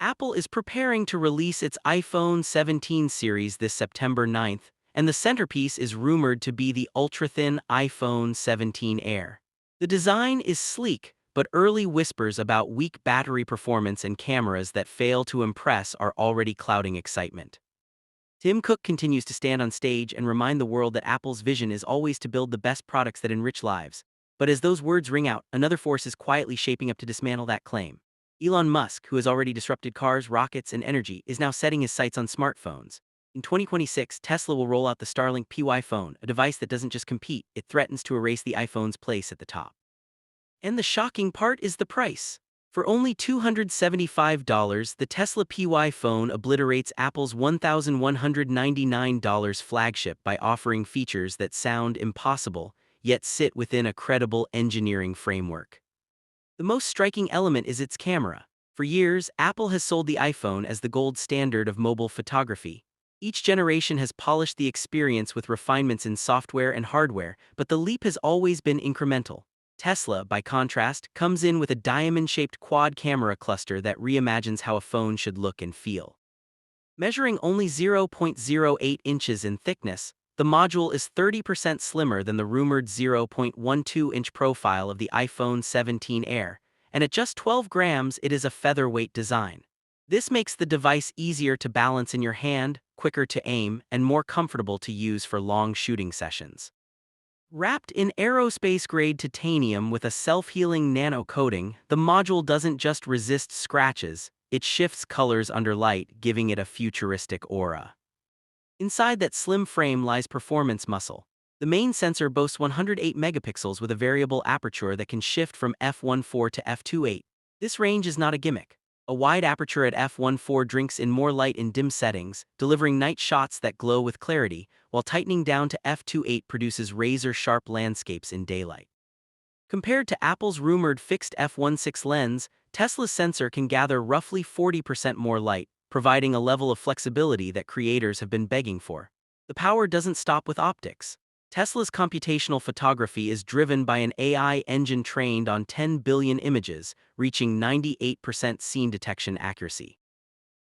Apple is preparing to release its iPhone 17 series this September 9th, and the centerpiece is rumored to be the ultra-thin iPhone 17 Air. The design is sleek, but early whispers about weak battery performance and cameras that fail to impress are already clouding excitement. Tim Cook continues to stand on stage and remind the world that Apple's vision is always to build the best products that enrich lives. But as those words ring out, another force is quietly shaping up to dismantle that claim. Elon Musk, who has already disrupted cars, rockets, and energy, is now setting his sights on smartphones. In 2026, Tesla will roll out the Starlink PY Phone, a device that doesn't just compete, it threatens to erase the iPhone's place at the top. And the shocking part is the price. For only $275, the Tesla PY phone obliterates Apple's $1,199 flagship by offering features that sound impossible, yet sit within a credible engineering framework. The most striking element is its camera. For years, Apple has sold the iPhone as the gold standard of mobile photography. Each generation has polished the experience with refinements in software and hardware, but the leap has always been incremental. Tesla, by contrast, comes in with a diamond-shaped quad-camera cluster that reimagines how a phone should look and feel. Measuring only 0.08 inches in thickness, the module is 30% slimmer than the rumored 0.12-inch profile of the iPhone 17 Air, and at just 12 grams it is a featherweight design. This makes the device easier to balance in your hand, quicker to aim, and more comfortable to use for long shooting sessions. Wrapped in aerospace-grade titanium with a self-healing nano coating, the module doesn't just resist scratches, it shifts colors under light, giving it a futuristic aura. Inside that slim frame lies performance muscle. The main sensor boasts 108 megapixels with a variable aperture that can shift from f1.4 to f2.8. This range is not a gimmick. A wide aperture at f1.4 drinks in more light in dim settings, delivering night shots that glow with clarity, while tightening down to f2.8 produces razor-sharp landscapes in daylight. Compared to Apple's rumored fixed f1.6 lens, Tesla's sensor can gather roughly 40% more light, providing a level of flexibility that creators have been begging for. The power doesn't stop with optics. Tesla's computational photography is driven by an AI engine trained on 10 billion images, reaching 98% scene detection accuracy.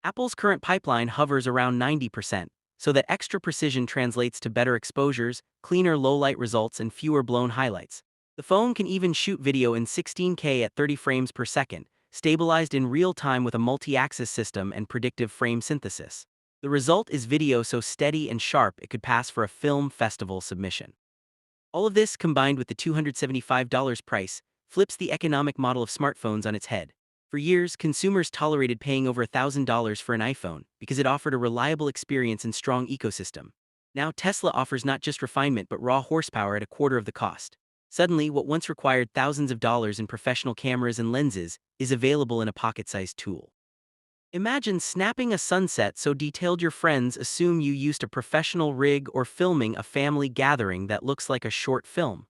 Apple's current pipeline hovers around 90%, so that extra precision translates to better exposures, cleaner low-light results, and fewer blown highlights. The phone can even shoot video in 16K at 30 frames per second, stabilized in real time with a multi-axis system and predictive frame synthesis. The result is video so steady and sharp it could pass for a film festival submission. All of this, combined with the $275 price, flips the economic model of smartphones on its head. For years, consumers tolerated paying over $1,000 for an iPhone because it offered a reliable experience and strong ecosystem. Now Tesla offers not just refinement but raw horsepower at a quarter of the cost. Suddenly, what once required thousands of dollars in professional cameras and lenses is available in a pocket-sized tool. Imagine snapping a sunset so detailed your friends assume you used a professional rig, or filming a family gathering that looks like a short film.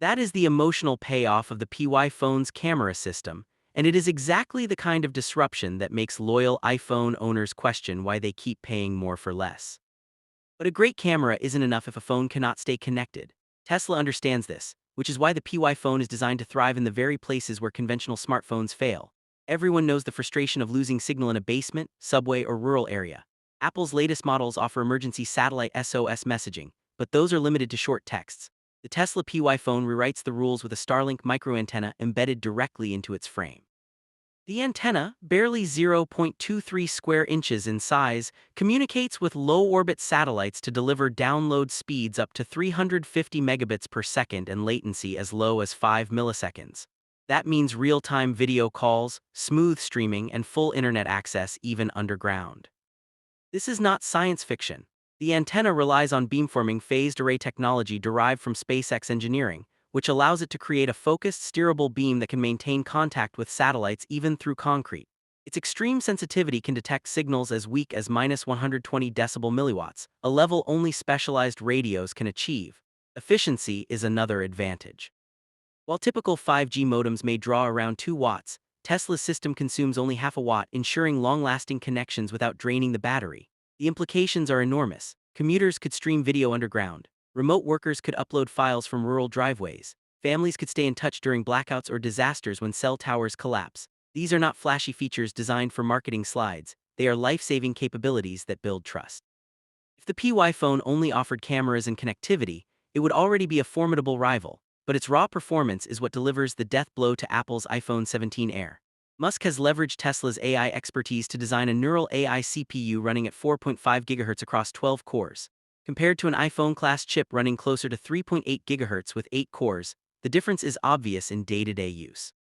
That is the emotional payoff of the PY phone's camera system, and it is exactly the kind of disruption that makes loyal iPhone owners question why they keep paying more for less. But a great camera isn't enough if a phone cannot stay connected. Tesla understands this, which is why the PY phone is designed to thrive in the very places where conventional smartphones fail. Everyone knows the frustration of losing signal in a basement, subway, or rural area. Apple's latest models offer emergency satellite SOS messaging, but those are limited to short texts. The Tesla PY phone rewrites the rules with a Starlink microantenna embedded directly into its frame. The antenna, barely 0.23 square inches in size, communicates with low-orbit satellites to deliver download speeds up to 350 megabits per second and latency as low as 5 milliseconds. That means real-time video calls, smooth streaming, and full internet access even underground. This is not science fiction. The antenna relies on beamforming phased array technology derived from SpaceX engineering, which allows it to create a focused, steerable beam that can maintain contact with satellites even through concrete. Its extreme sensitivity can detect signals as weak as -120 decibel milliwatts, a level only specialized radios can achieve. Efficiency is another advantage. While typical 5G modems may draw around 2 watts, Tesla's system consumes only half a watt, ensuring long-lasting connections without draining the battery. The implications are enormous. Commuters could stream video underground. Remote workers could upload files from rural driveways. Families could stay in touch during blackouts or disasters when cell towers collapse. These are not flashy features designed for marketing slides, they are life-saving capabilities that build trust. If the PY phone only offered cameras and connectivity, it would already be a formidable rival, but its raw performance is what delivers the death blow to Apple's iPhone 17 Air. Musk has leveraged Tesla's AI expertise to design a neural AI CPU running at 4.5 GHz across 12 cores. Compared to an iPhone-class chip running closer to 3.8 GHz with 8 cores, the difference is obvious in day-to-day use.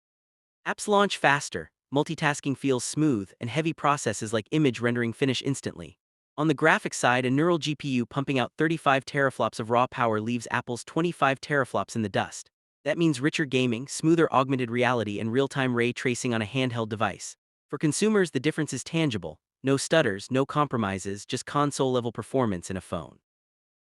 Apps launch faster, multitasking feels smooth, and heavy processes like image rendering finish instantly. On the graphics side, a neural GPU pumping out 35 teraflops of raw power leaves Apple's 25 teraflops in the dust. That means richer gaming, smoother augmented reality, and real-time ray tracing on a handheld device. For consumers, the difference is tangible. No stutters, no compromises, just console-level performance in a phone.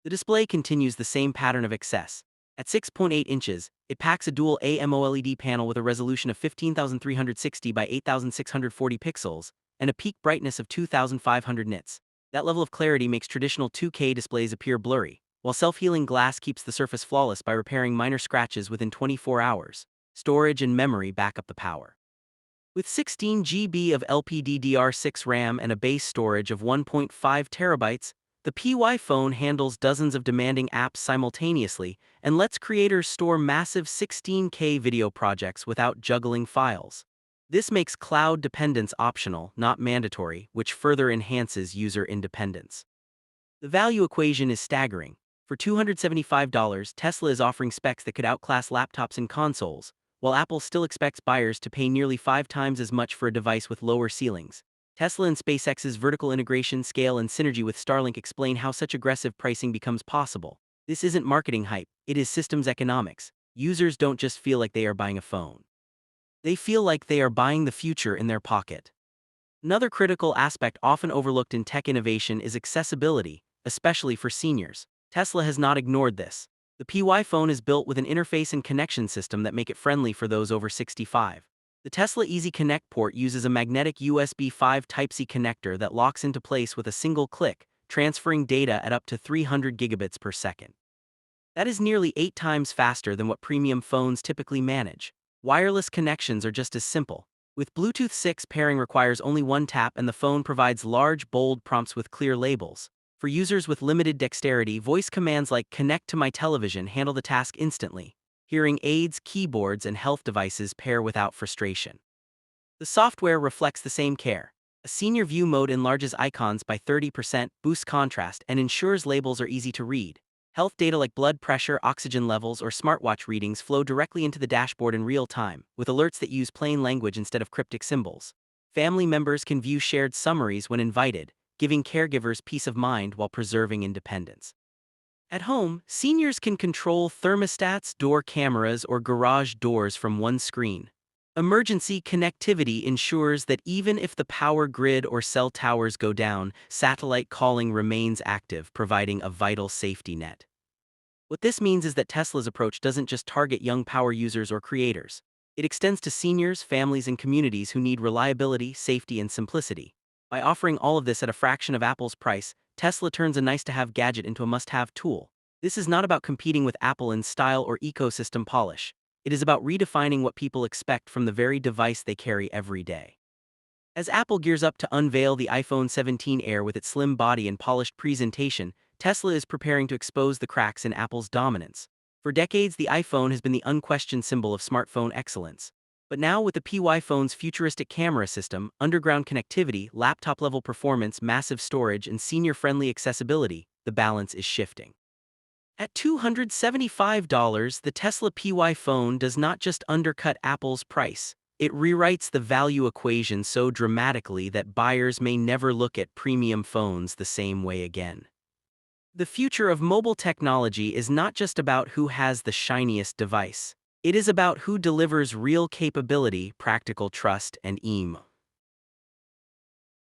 The display continues the same pattern of excess. At 6.8 inches, it packs a dual AMOLED panel with a resolution of 15,360 by 8,640 pixels and a peak brightness of 2,500 nits. That level of clarity makes traditional 2K displays appear blurry, while self-healing glass keeps the surface flawless by repairing minor scratches within 24 hours. Storage and memory back up the power. With 16 GB of LPDDR6 RAM and a base storage of 1.5 terabytes, the PY phone handles dozens of demanding apps simultaneously and lets creators store massive 16K video projects without juggling files. This makes cloud dependence optional, not mandatory, which further enhances user independence. The value equation is staggering. For $275, Tesla is offering specs that could outclass laptops and consoles, while Apple still expects buyers to pay nearly 5 times as much for a device with lower ceilings. Tesla and SpaceX's vertical integration, scale, and synergy with Starlink explain how such aggressive pricing becomes possible. This isn't marketing hype, it is systems economics. Users don't just feel like they are buying a phone. They feel like they are buying the future in their pocket. Another critical aspect often overlooked in tech innovation is accessibility, especially for seniors. Tesla has not ignored this. The PY phone is built with an interface and connection system that make it friendly for those over 65. The Tesla Easy Connect port uses a magnetic USB 5 Type-C connector that locks into place with a single click, transferring data at up to 300 gigabits per second. That is nearly 8 times faster than what premium phones typically manage. Wireless connections are just as simple. With Bluetooth 6, pairing requires only one tap and the phone provides large, bold prompts with clear labels. For users with limited dexterity, voice commands like "Connect to my television" handle the task instantly. Hearing aids, keyboards, and health devices pair without frustration. The software reflects the same care. A senior view mode enlarges icons by 30%, boosts contrast, and ensures labels are easy to read. Health data like blood pressure, oxygen levels, or smartwatch readings flow directly into the dashboard in real time, with alerts that use plain language instead of cryptic symbols. Family members can view shared summaries when invited, giving caregivers peace of mind while preserving independence. At home, seniors can control thermostats, door cameras, or garage doors from one screen. Emergency connectivity ensures that even if the power grid or cell towers go down, satellite calling remains active, providing a vital safety net. What this means is that Tesla's approach doesn't just target young power users or creators. It extends to seniors, families, and communities who need reliability, safety, and simplicity. By offering all of this at a fraction of Apple's price, Tesla turns a nice-to-have gadget into a must-have tool. This is not about competing with Apple in style or ecosystem polish. It is about redefining what people expect from the very device they carry every day. As Apple gears up to unveil the iPhone 17 Air with its slim body and polished presentation, Tesla is preparing to expose the cracks in Apple's dominance. For decades, the iPhone has been the unquestioned symbol of smartphone excellence. But now, with the PY phone's futuristic camera system, underground connectivity, laptop-level performance, massive storage, and senior-friendly accessibility, the balance is shifting. At $275, the Tesla PY phone does not just undercut Apple's price. It rewrites the value equation so dramatically that buyers may never look at premium phones the same way again. The future of mobile technology is not just about who has the shiniest device. It is about who delivers real capability, practical trust, and ease.